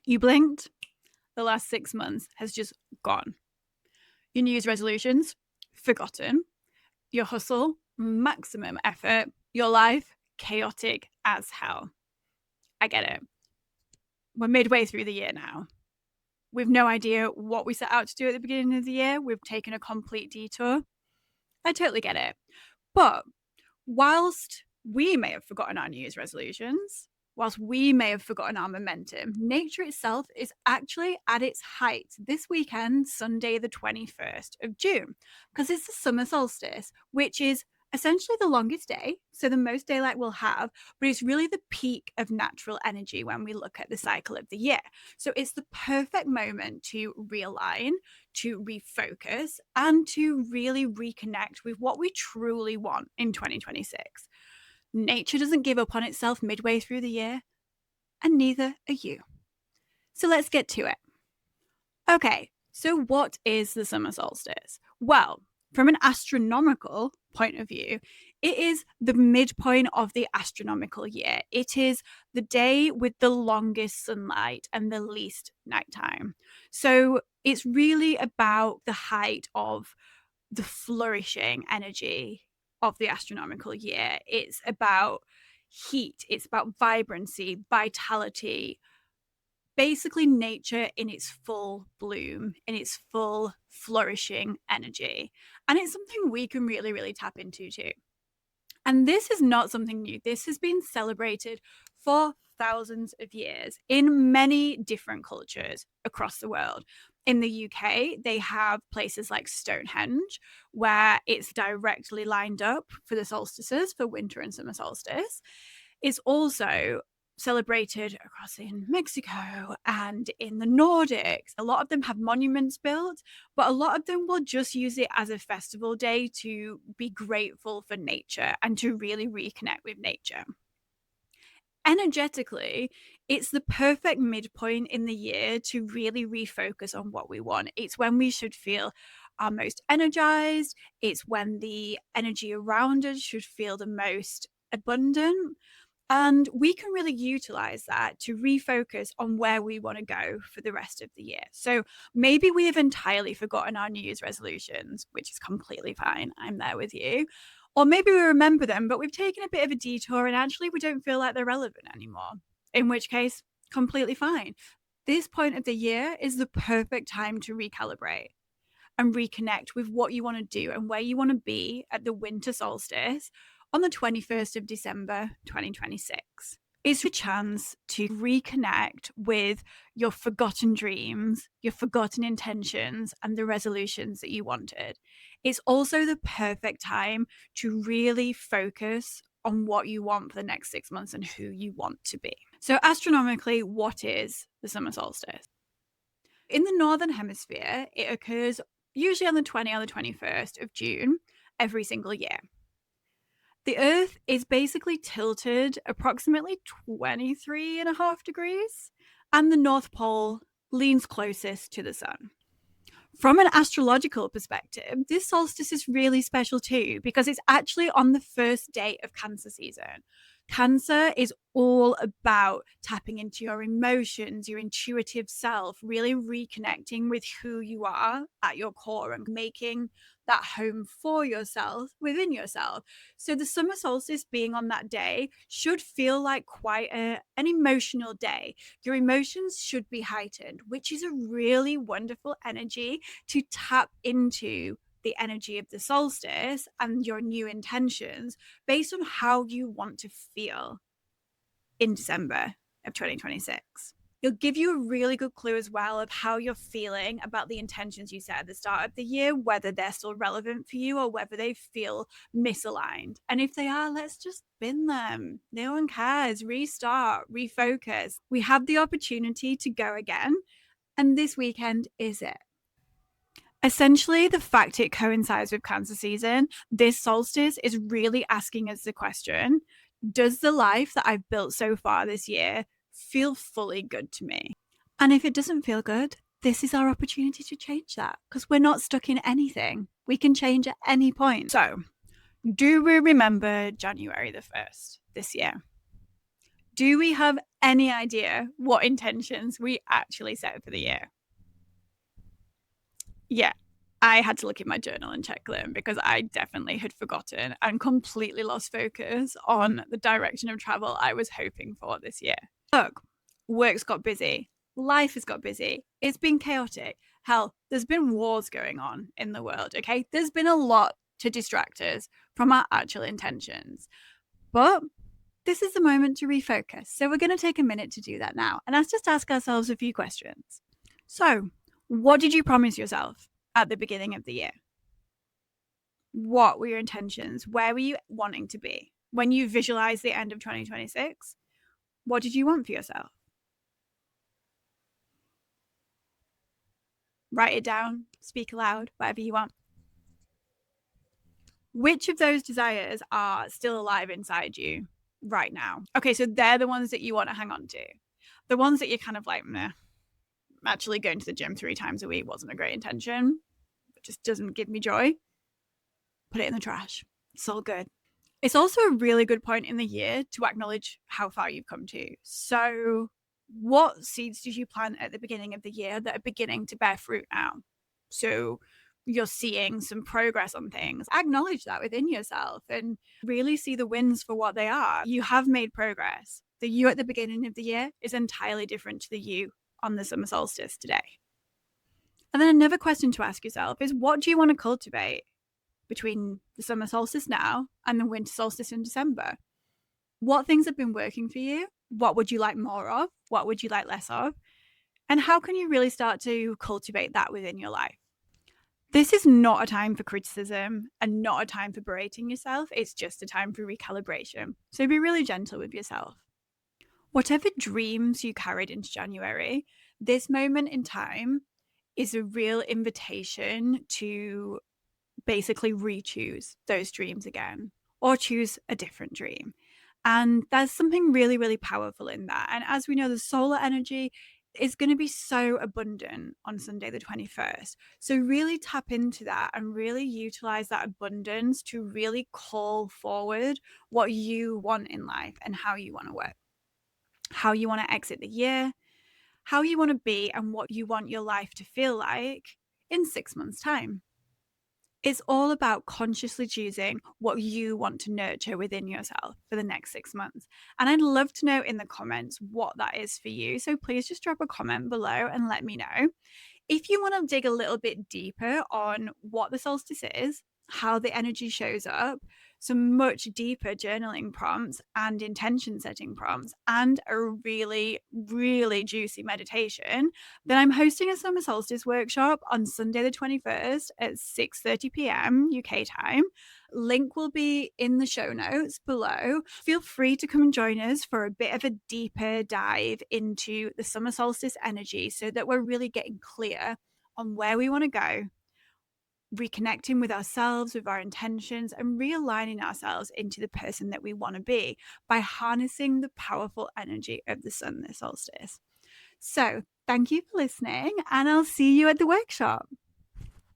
You blinked, the last 6 months has just gone. Your New Year's resolutions, forgotten. Your hustle, maximum effort. Your life, chaotic as hell. I get it. We're midway through the year now. We've no idea what we set out to do at the beginning of the year. We've taken a complete detour. I totally get it. But whilst we may have forgotten our New Year's resolutions, whilst we may have forgotten our momentum, nature itself is actually at its height this weekend, Sunday, the 21st of June, because it's the summer solstice, which is essentially the longest day, so the most daylight we'll have, but it's really the peak of natural energy when we look at the cycle of the year. So it's the perfect moment to realign, to refocus, and to really reconnect with what we truly want in 2026. Nature doesn't give up on itself midway through the year, and neither are you. So let's get to it. Okay, so what is the summer solstice? Well, from an astronomical point of view, it is the midpoint of the astronomical year. It is the day with the longest sunlight and the least nighttime. So it's really about the height of the flourishing energy of the astronomical year. It's about heat, it's about vibrancy, vitality, basically nature in its full bloom, in its full flourishing energy. And it's something we can really, really tap into too. And this is not something new. This has been celebrated for thousands of years in many different cultures across the world. In the UK, they have places like Stonehenge, where it's directly lined up for the solstices, for winter and summer solstice. It's also celebrated across in Mexico and in the Nordics. A lot of them have monuments built, but a lot of them will just use it as a festival day to be grateful for nature and to really reconnect with nature. Energetically, it's the perfect midpoint in the year to really refocus on what we want. It's when we should feel our most energized. It's when the energy around us should feel the most abundant. And we can really utilize that to refocus on where we want to go for the rest of the year. So maybe we have entirely forgotten our New Year's resolutions, which is completely fine. I'm there with you. Or maybe we remember them, but we've taken a bit of a detour and actually we don't feel like they're relevant anymore. In which case, completely fine. This point of the year is the perfect time to recalibrate and reconnect with what you want to do and where you want to be at the winter solstice on the 21st of December, 2026. It's a chance to reconnect with your forgotten dreams, your forgotten intentions, and the resolutions that you wanted. It's also the perfect time to really focus on what you want for the next 6 months and who you want to be. So, astronomically, what is the summer solstice? In the Northern Hemisphere, it occurs usually on the 20th or the 21st of June every single year. The Earth is basically tilted approximately 23.5 degrees, and the North Pole leans closest to the sun. From an astrological perspective, this solstice is really special too, because it's actually on the first day of Cancer season. Cancer is all about tapping into your emotions, your intuitive self, really reconnecting with who you are at your core and making that home for yourself within yourself. So the summer solstice being on that day should feel like quite an emotional day. Your emotions should be heightened, which is a really wonderful energy to tap into the energy of the solstice and your new intentions based on how you want to feel in December of 2026. It'll give you a really good clue as well of how you're feeling about the intentions you set at the start of the year, whether they're still relevant for you or whether they feel misaligned. And if they are, let's just bin them. No one cares. Restart, refocus. We have the opportunity to go again. And this weekend is it. Essentially, the fact it coincides with Cancer season, this solstice is really asking us the question, does the life that I've built so far this year feel fully good to me? And if it doesn't feel good, this is our opportunity to change that because we're not stuck in anything. We can change at any point. So, do we remember January the 1st this year? Do we have any idea what intentions we actually set for the year? Yeah. I had to look in my journal and check them because I definitely had forgotten and completely lost focus on the direction of travel I was hoping for this year. Look, work's got busy. Life has got busy. It's been chaotic. Hell, there's been wars going on in the world, okay? There's been a lot to distract us from our actual intentions. But this is the moment to refocus. So we're going to take a minute to do that now. And let's just ask ourselves a few questions. So, what did you promise yourself at the beginning of the year? What were your intentions? Where were you wanting to be? When you visualized the end of 2026, what did you want for yourself? Write it down, speak aloud, whatever you want. Which of those desires are still alive inside you right now? Okay, so they're the ones that you want to hang on to. The ones that you're kind of like, meh, actually going to the gym 3 times a week wasn't a great intention. It just doesn't give me joy. Put it in the trash. It's all good. It's also a really good point in the year to acknowledge how far you've come to. So, what seeds did you plant at the beginning of the year that are beginning to bear fruit now? So, you're seeing some progress on things. Acknowledge that within yourself and really see the wins for what they are. You have made progress. The you at the beginning of the year is entirely different to the you on the summer solstice today. And then another question to ask yourself is, what do you want to cultivate between the summer solstice now and the winter solstice in December? What things have been working for you? What would you like more of? What would you like less of? And how can you really start to cultivate that within your life? This is not a time for criticism and not a time for berating yourself. It's just a time for recalibration. So be really gentle with yourself. Whatever dreams you carried into January, this moment in time is a real invitation to basically re-choose those dreams again or choose a different dream. And there's something really, really powerful in that. And as we know, the solar energy is going to be so abundant on Sunday, the 21st. So really tap into that and really utilize that abundance to really call forward what you want in life and how you want to work, how you want to exit the year, how you want to be, and what you want your life to feel like in 6 months' time. It's all about consciously choosing what you want to nurture within yourself for the next 6 months. And I'd love to know in the comments what that is for you. So please just drop a comment below and let me know. If you want to dig a little bit deeper on what the solstice is, how the energy shows up, some much deeper journaling prompts and intention setting prompts, and a really, really juicy meditation, then I'm hosting a summer solstice workshop on Sunday the 21st at 6:30 p.m. UK time. Link will be in the show notes below. Feel free to come and join us for a bit of a deeper dive into the summer solstice energy so that we're really getting clear on where we want to go, reconnecting with ourselves, with our intentions, and realigning ourselves into the person that we want to be by harnessing the powerful energy of the sun this solstice. So, thank you for listening, and I'll see you at the workshop.